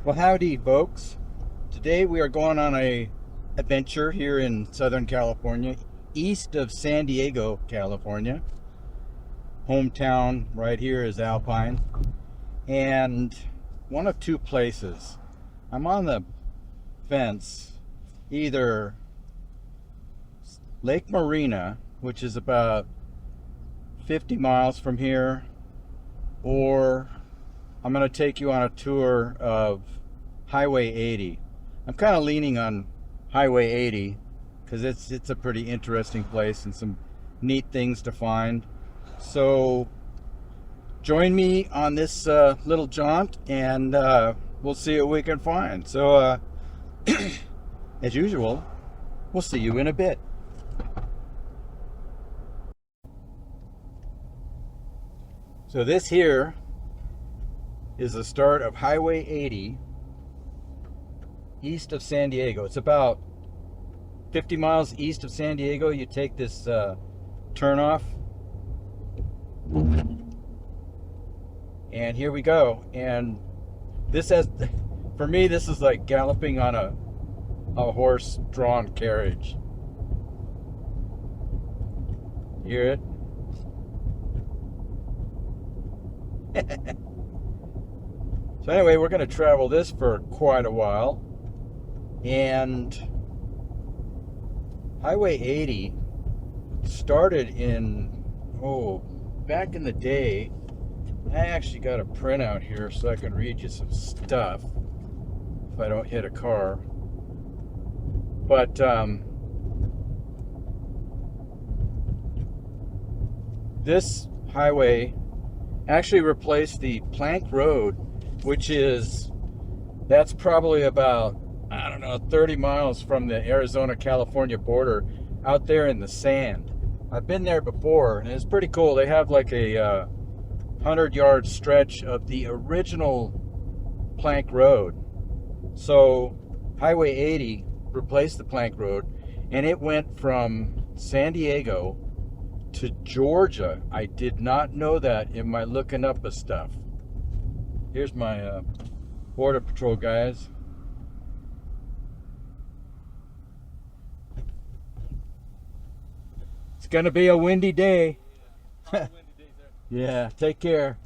Well, howdy, folks. Today we are going on a adventure here in Southern California, east of San Diego, California. Hometown right here is Alpine, and one of two places. I'm on the fence, either Lake Marina, which is about 50 miles from here, or I'm going to take you on a tour of Highway 80. I'm kind of leaning on Highway 80 because it's a pretty interesting place and some neat things to find. So join me on this little jaunt, and we'll see what we can find. So as usual, we'll see you in a bit. So this here is the start of Highway 80 east of San Diego. It's about 50 miles east of San Diego. You take this turnoff, and here we go. And this has, for me, this is like galloping on a horse-drawn carriage. You hear it? So anyway, we're going to travel this for quite a while. And Highway 80 started in, back in the day. I actually got a printout here so I can read you some stuff if I don't hit a car. But this highway actually replaced the Plank Road, that's probably about, I don't know, 30 miles from the Arizona-California border, out there in the sand. I've been there before, and it's pretty cool. They have like a 100-yard stretch of the original Plank Road. So Highway 80 replaced the Plank Road, and it went from San Diego to Georgia. I did not know that in my looking up of stuff. Here's my Border Patrol guys. It's gonna be a windy day. Yeah, take care.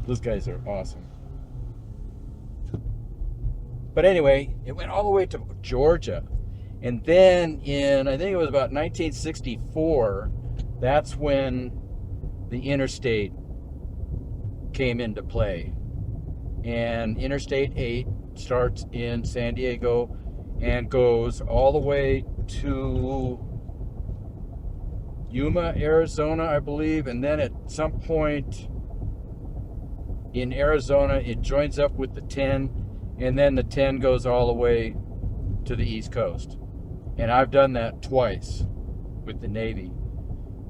Those guys are awesome. But anyway, it went all the way to Georgia. And then in, I think it was about 1964, that's when the interstate came into play. And Interstate 8 starts in San Diego and goes all the way to Yuma, Arizona, I believe. And then at some point in Arizona, it joins up with the 10, and then the 10 goes all the way to the East Coast. And I've done that twice with the Navy.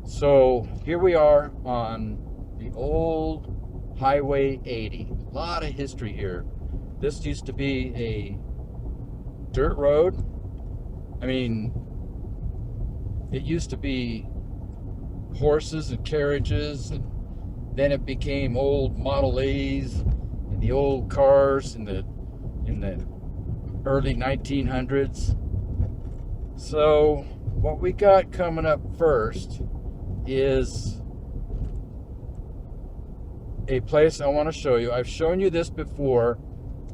So here we are on the old Highway 80. A lot of history here. This used to be a dirt road. I mean, it used to be horses and carriages, and then it became old Model A's and the old cars in the early 1900s. So what we got coming up first is a place I want to show you. I've shown you this before.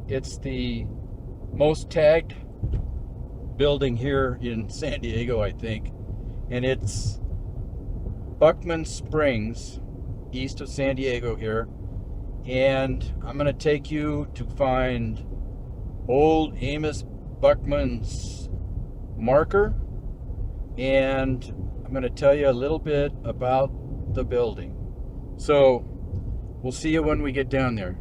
It's the most tagged building here in San Diego, I think. And it's Buckman Springs, east of San Diego here. And I'm going to take you to find old Amos Buckman's marker, and I'm going to tell you a little bit about the building. So we'll see you when we get down there.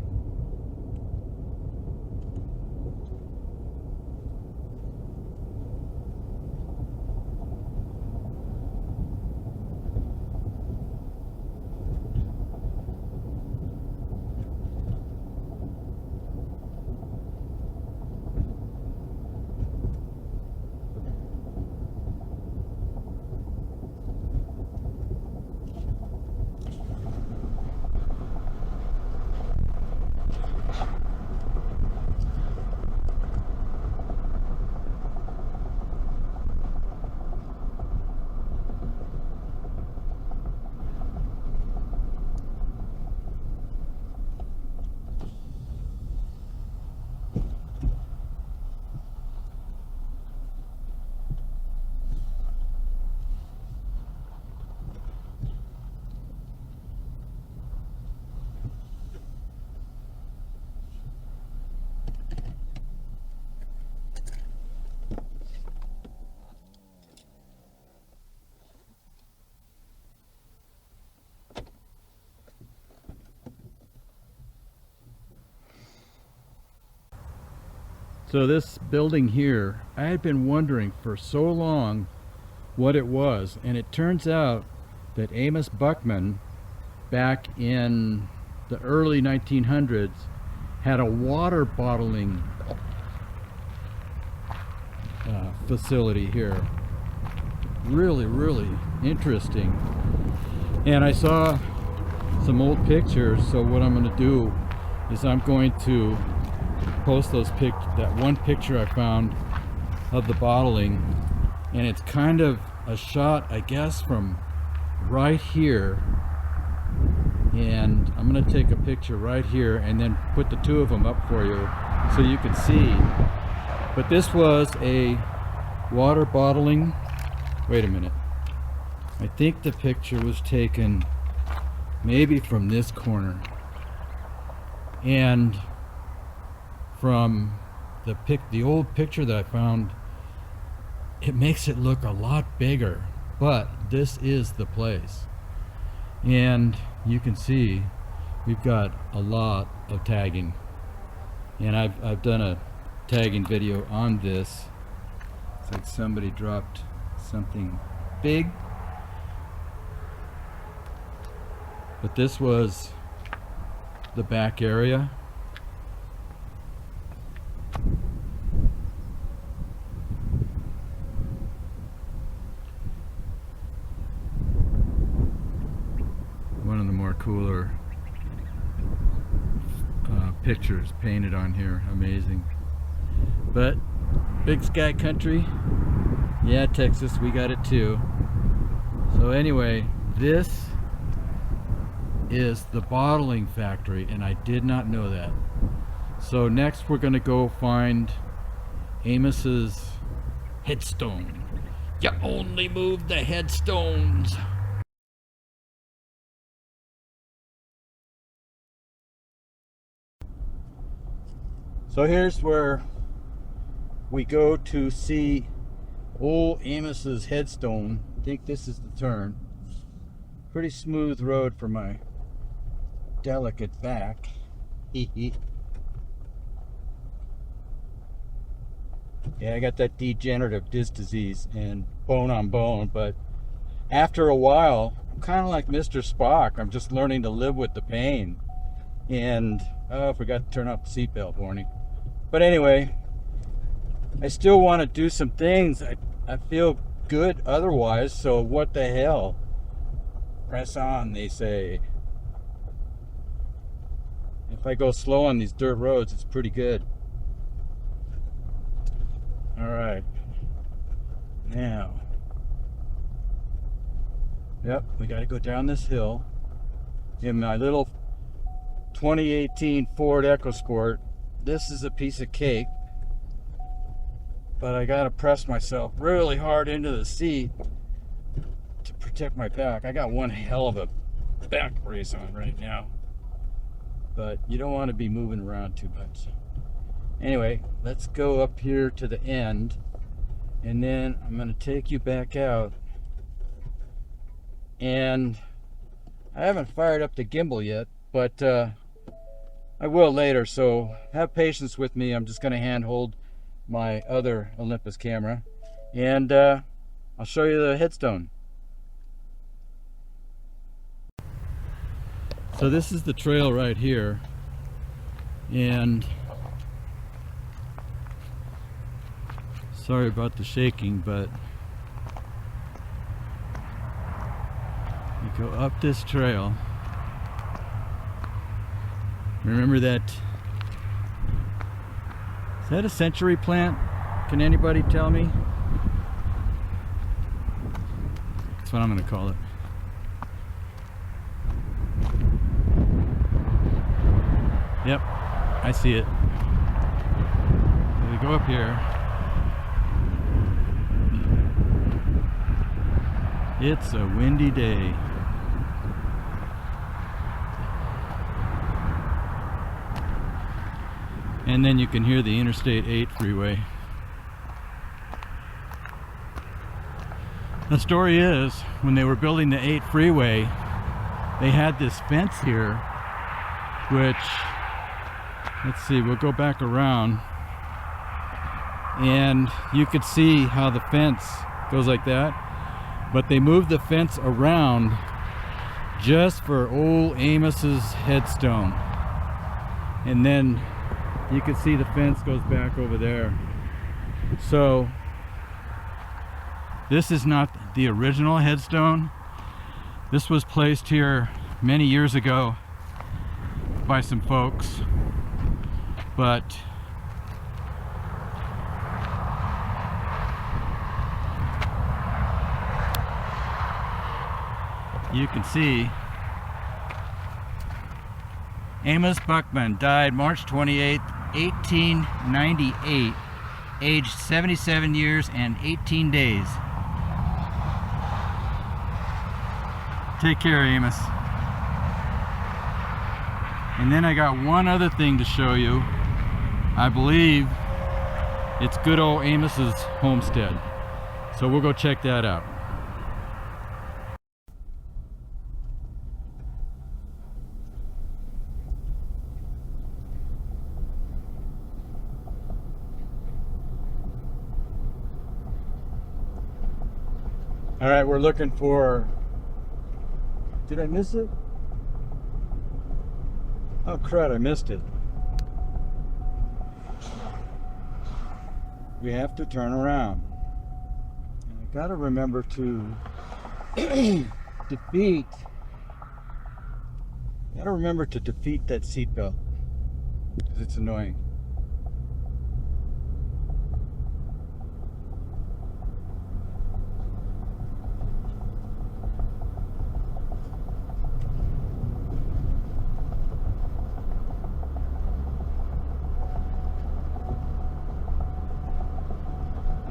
So this building here, I had been wondering for so long what it was, and it turns out that Amos Buckman, back in the early 1900s, had a water bottling facility here. Really, really interesting. And I saw some old pictures, so what I'm going to do is I'm going to post that one picture I found of the bottling, and it's kind of a shot, I guess, from right here, and I'm going to take a picture right here and then put the two of them up for you so you can see. But this was a water bottling, wait a minute, I think the picture was taken maybe from this corner, and from the old picture that I found, it makes it look a lot bigger, but this is the place. And you can see we've got a lot of tagging, and I've done a tagging video on this. It's like somebody dropped something big, but this was the back area. One of the more cooler pictures painted on here. Amazing. But big sky country, yeah, Texas, we got it too. So anyway, this is the bottling factory, and I did not know that. So next we're gonna go find Amos's headstone. You only move the headstones. So here's where we go to see old Amos's headstone. I think this is the turn. Pretty smooth road for my delicate back. Yeah, I got that degenerative disc disease and bone on bone, but after a while, I'm kind of like Mr. Spock. I'm just learning to live with the pain. And oh, I forgot to turn off the seatbelt warning. But anyway, I still want to do some things. I feel good otherwise, so what the hell? Press on, they say. If I go slow on these dirt roads, it's pretty good. Alright. Now. Yep, we got to go down this hill in my little 2018 Ford EcoSport. This is a piece of cake, but I gotta press myself really hard into the seat to protect my back. I got one hell of a back brace on right now, but you don't want to be moving around too much. Anyway, let's go up here to the end, and then I'm gonna take you back out. And I haven't fired up the gimbal yet, but I will later, so have patience with me. I'm just going to hand hold my other Olympus camera, and I'll show you the headstone. So this is the trail right here, and sorry about the shaking, but you go up this trail. Remember that? Is that a century plant? Can anybody tell me? That's what I'm going to call it. Yep, I see it. So we go up here. It's a windy day. And then you can hear the Interstate 8 freeway. The story is, when they were building the 8 freeway, they had this fence here, which, let's see, we'll go back around. and you could see how the fence goes like that, but they moved the fence around just for old Amos's headstone. And then you can see the fence goes back over there. So this is not the original headstone. This was placed here many years ago by some folks, but you can see Amos Buckman died March 28th, 1898, aged 77 years and 18 days. Take care, Amos. And then I got one other thing to show you. I believe it's good old Amos's homestead. So we'll go check that out. All right, we're looking for, did I miss it? Oh crud, I missed it. We have to turn around. And I gotta remember to defeat that seatbelt, because it's annoying.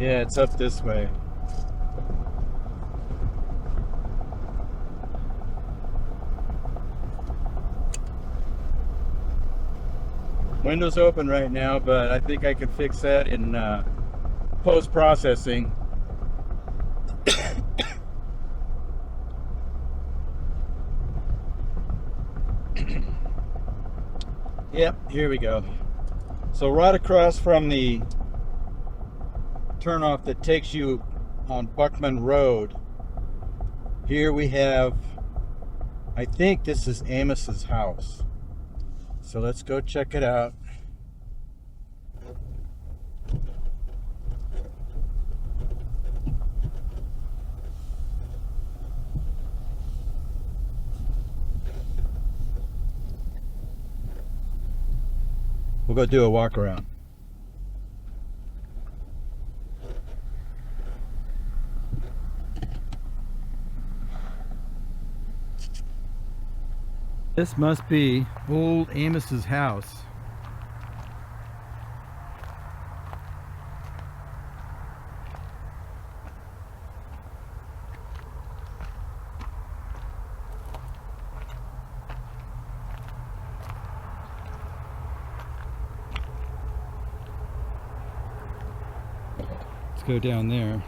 Yeah, it's up this way. Window's open right now, but I think I can fix that in post-processing. Yep, here we go. So right across from the turnoff that takes you on Buckman Road, here we have, I think this is Amos's house. So let's go check it out. We'll go do a walk around. This must be old Amos's house. Let's go down there.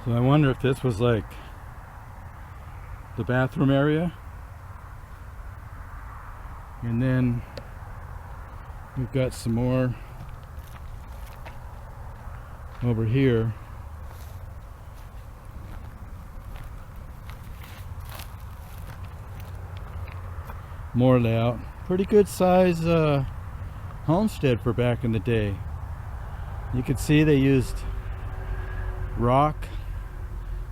So I wonder if this was like the bathroom area. And then we've got some more over here. More layout. Pretty good size homestead for back in the day. You can see they used rock.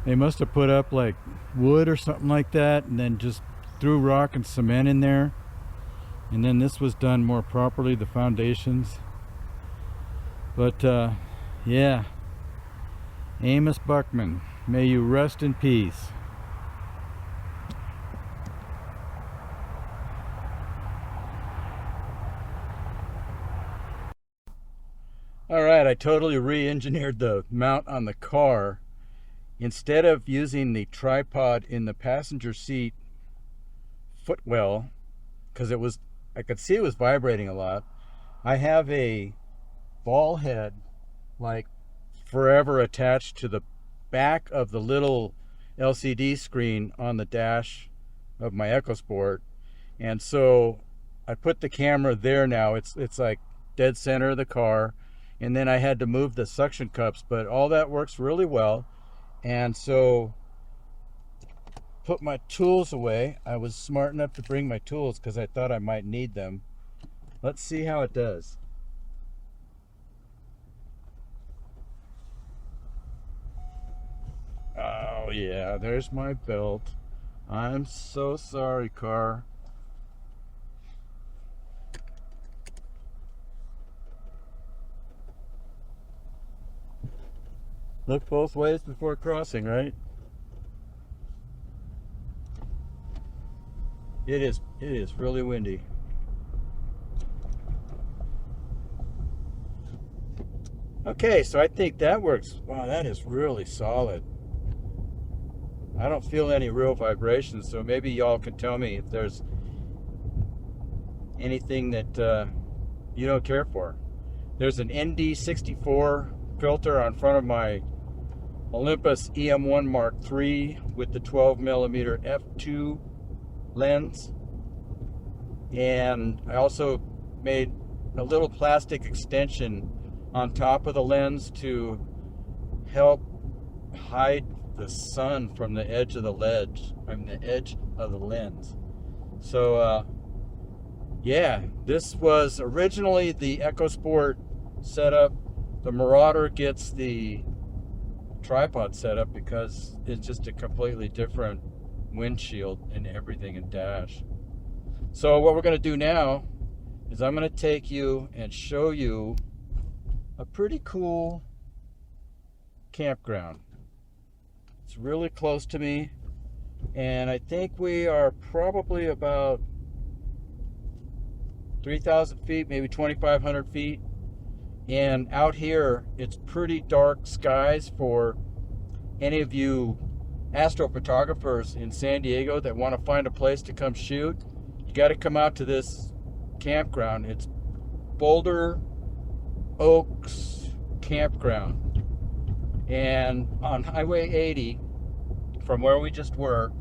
They must have put up like wood or something like that, and then just threw rock and cement in there. And then this was done more properly, the foundations. But yeah, Amos Buckman, may you rest in peace. All right, I totally re-engineered the mount on the car. Instead of using the tripod in the passenger seat footwell, because I could see it was vibrating a lot, I have a ball head like forever attached to the back of the little LCD screen on the dash of my EcoSport. And so I put the camera there now. It's like dead center of the car. And then I had to move the suction cups, but all that works really well. And so put my tools away. I was smart enough to bring my tools because I thought I might need them. Let's see how it does. Oh yeah, there's my belt. I'm so sorry, car. Look both ways before crossing, right? It is really windy. Okay, so I think that works. Wow, that is really solid. I don't feel any real vibrations, so maybe y'all can tell me if there's anything that you don't care for. There's an ND64 filter on front of my Olympus EM1 Mark III with the 12mm f2 lens, and I also made a little plastic extension on top of the lens to help hide the sun from the edge of the edge of the lens. So yeah, this was originally the EcoSport setup. The Marauder gets the tripod setup because it's just a completely different windshield and everything in dash. So what we're going to do now is I'm going to take you and show you a pretty cool campground. It's really close to me, and I think we are probably about 3,000 feet, maybe 2,500 feet. And out here, it's pretty dark skies for any of you astrophotographers in San Diego that want to find a place to come shoot. You got to come out to this campground. It's Boulder Oaks Campground. And on Highway 80, from where we just were,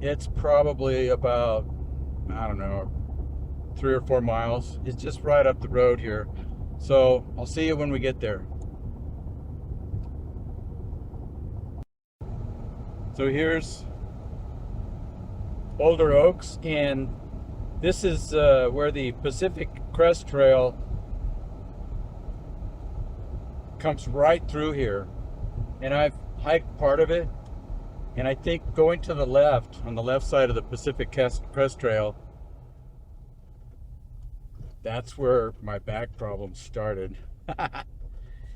it's probably about, I don't know, 3 or 4 miles. It's just right up the road here. So I'll see you when we get there. So here's Boulder Oaks, and this is where the Pacific Crest Trail comes right through here. And I've hiked part of it, and I think going to the left, on the left side of the Pacific Crest Trail, that's where my back problems started.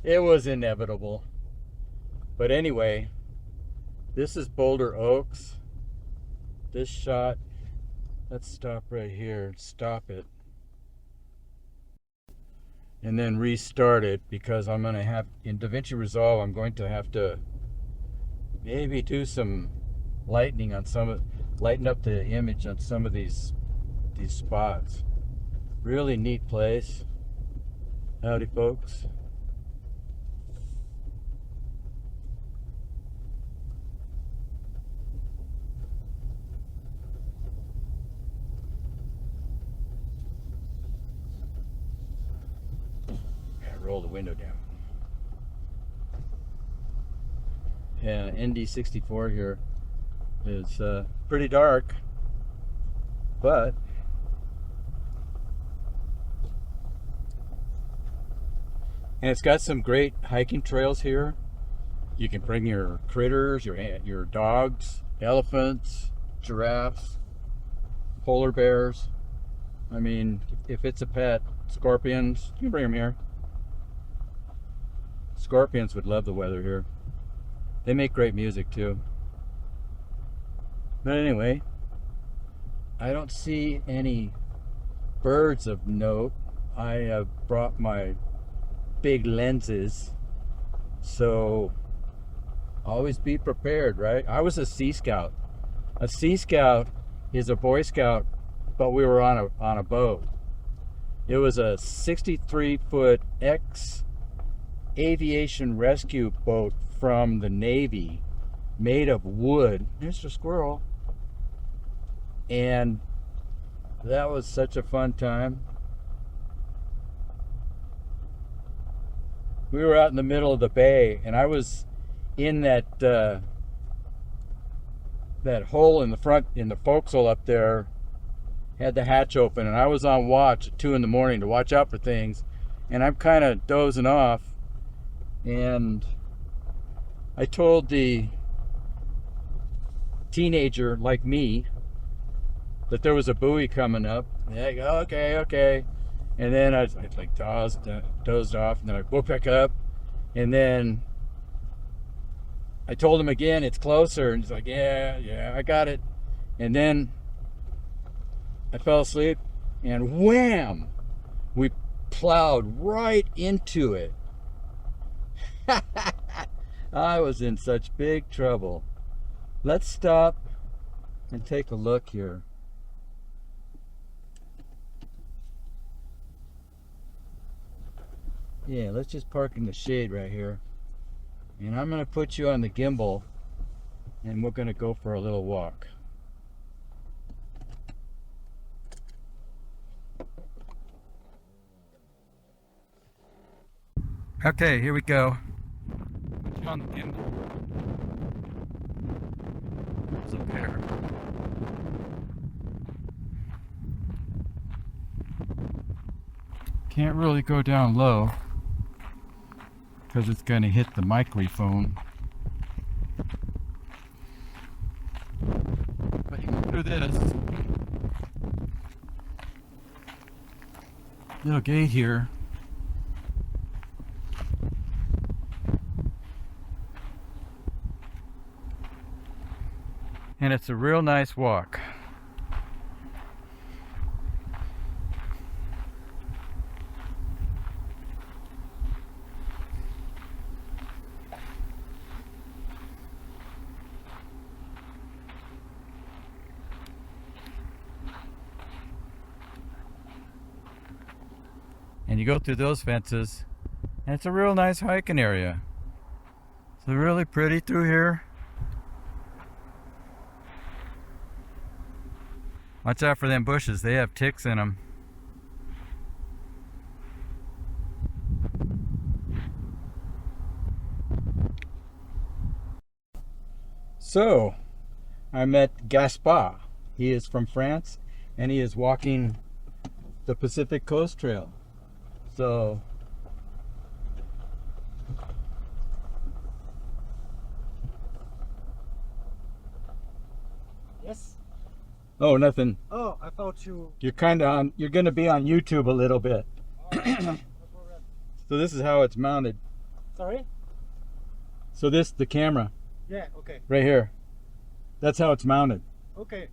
It was inevitable. But anyway, this is Boulder Oaks. This shot, let's stop right here, stop it. And then restart it, because I'm going to have, in DaVinci Resolve, I'm going to have to maybe do some lightening on lighten up the image on some of these spots. Really neat place. Howdy, folks. Roll the window down. Yeah, ND64 here is pretty dark, but and it's got some great hiking trails here. You can bring your critters, your dogs, elephants, giraffes, polar bears. I mean, if it's a pet, scorpions, you can bring them here. Scorpions would love the weather here. They make great music too. But anyway, I don't see any birds of note. I have brought my big lenses, so always be prepared, right? I was a Sea Scout. A Sea Scout is a Boy Scout, but we were on a boat. It was a 63-foot aviation rescue boat from the Navy, made of wood. There's a squirrel. And that was such a fun time. We were out in the middle of the bay, and I was in that hole in the front, in the forecastle up there, had the hatch open, and I was on watch at 2 in the morning to watch out for things, and I'm kind of dozing off, and I told the teenager like me that there was a buoy coming up. And I go, okay. And then I like dozed off, and then I woke back up, and then I told him again, it's closer, and he's like, yeah, I got it. And then I fell asleep, and wham! We plowed right into it. I was in such big trouble. Let's stop and take a look here. Yeah, let's just park in the shade right here. And I'm going to put you on the gimbal, and we're going to go for a little walk. Okay, here we go. Put you on the gimbal. There's a bear. Can't really go down low, because it's going to hit the microphone. But you can do this. Little gate here. And it's a real nice walk. And you go through those fences, and it's a real nice hiking area. It's really pretty through here. Watch out for them bushes, they have ticks in them. So, I met Gaspard. He is from France, and he is walking the Pacific Coast Trail. So, yes. Oh, nothing. Oh, I thought you. You're kind of on. You're going to be on YouTube a little bit. No problem. So this is how it's mounted. Sorry. So this the camera Yeah. Okay. right here. That's how it's mounted. Okay.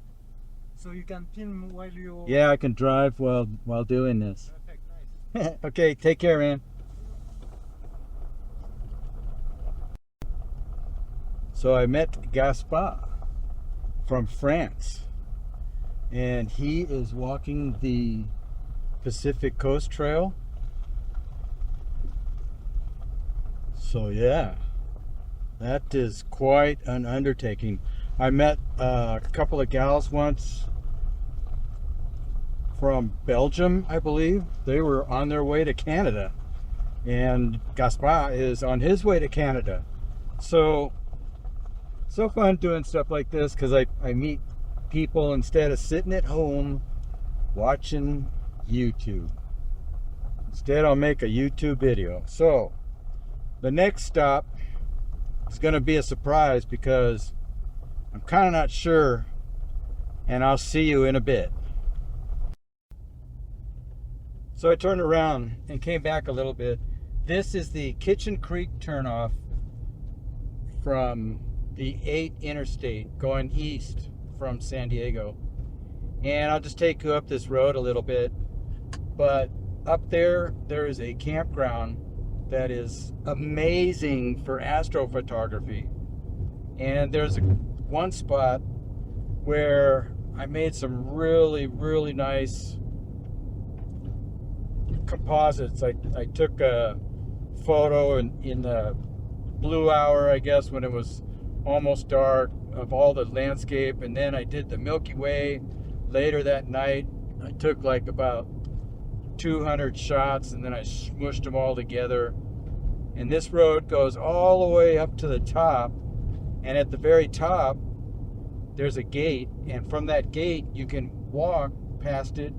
So you can film while you. Yeah, I can drive while doing this. Perfect. Nice. Okay, take care, man. So I met Gaspard from France, and he is walking the Pacific Coast Trail. So yeah, that is quite an undertaking. I met a couple of gals once from Belgium, I believe. They were on their way to Canada, and Gaspard is on his way to Canada. So fun doing stuff like this, because I meet people instead of sitting at home watching YouTube. Instead, I'll make a YouTube video. So the next stop is going to be a surprise, because I'm kind of not sure, and I'll see you in a bit. So I turned around and came back a little bit. This is the Kitchen Creek turnoff from the 8 interstate going east from San Diego. And I'll just take you up this road a little bit. But up there is a campground that is amazing for astrophotography. And there's one spot where I made some really, really nice composites. I took a photo in the blue hour, I guess, when it was almost dark, of all the landscape, and then I did the Milky Way later that night. I took like about 200 shots, and then I smushed them all together. And this road goes all the way up to the top, and at the very top there's a gate, and from that gate you can walk past it,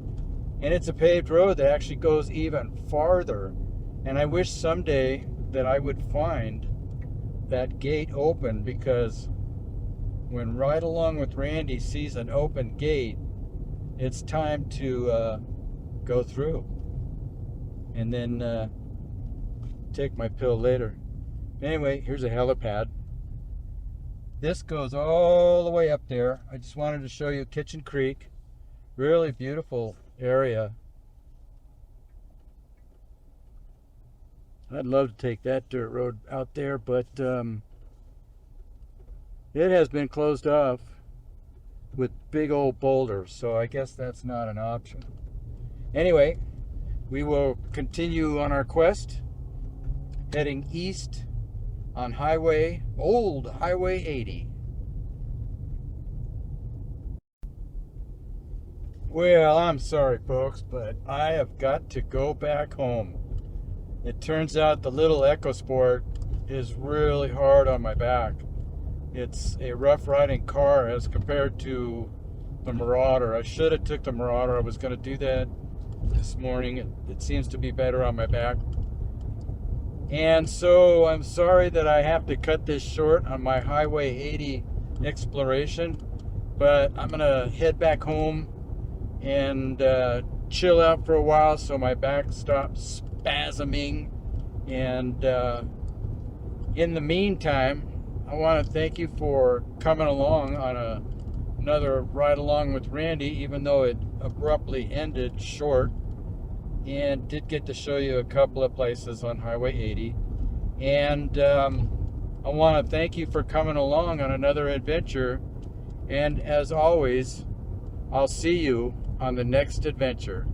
and it's a paved road that actually goes even farther. And I wish someday that I would find that gate open, because when Ride Along with Randy sees an open gate, it's time to go through and then take my pill later. Anyway, here's a helipad. This goes all the way up there. I just wanted to show you Kitchen Creek. Really beautiful area. I'd love to take that dirt road out there, but it has been closed off with big old boulders, so I guess that's not an option. Anyway, we will continue on our quest, heading east on old Highway 80. Well, I'm sorry folks, but I have got to go back home. It turns out the little EcoSport is really hard on my back. It's a rough riding car as compared to the Marauder. I should have took the Marauder. I was going to do that this morning. It seems to be better on my back. And so I'm sorry that I have to cut this short on my Highway 80 exploration, but I'm going to head back home and chill out for a while so my back stops spasming. And in the meantime, I want to thank you for coming along on another Ride Along with Randy, even though it abruptly ended short, and did get to show you a couple of places on Highway 80. And I want to thank you for coming along on another adventure, and as always, I'll see you on the next adventure.